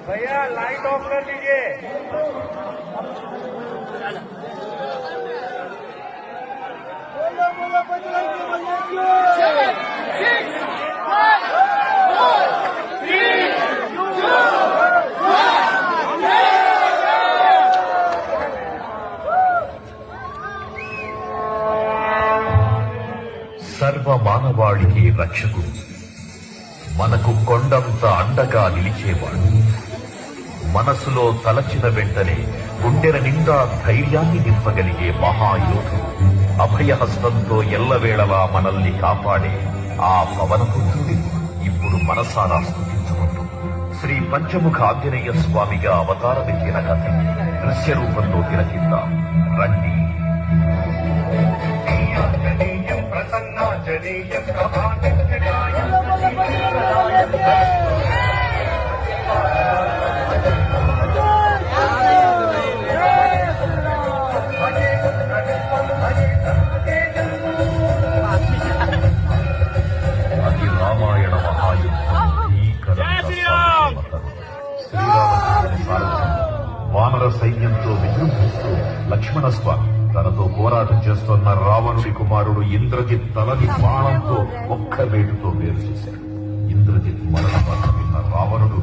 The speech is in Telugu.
भैया लाइट ऑफ कर लीजिए। बोलो बोलो बजरंग बली की। 7, 6, 5, 4, 3, 2, 1। సర్వ మానవాళికి రక్షకుడు, మనకు కొండంత అండగా నిలిచేవాడు, మనసులో తలచిన వెంటనే గుండెల నిండా ధైర్యాన్ని నింపగలిగే మహాయోధుడు, అభయహస్తంతో ఎల్లవేళలా మనల్ని కాపాడే ఆ పవనపుత్రుడి ఇప్పుడు మనసారా స్తుతించుకుంటూ శ్రీ పంచముఖ ఆంజనేయ స్వామిగా అవతారమెత్తిన కథ దృశ్య రూపంలో తిలకిద్దాం రండి. అది రామాయణ మహాయుద్ధం శ్రీరామచంద్రుని సారథ్యం వానర సైన్యంతో విజృంభిస్తూ లక్ష్మణ స్వామి తనతో పోరాటం చేస్తున్న రావణుడి కుమారుడు ఇంద్రజిత్ తలని బాణంతో ఒక్క వేటుతో వేరు చేశాడు. ఇంద్రజిత్ మరణ వార్త విన్న రావణుడు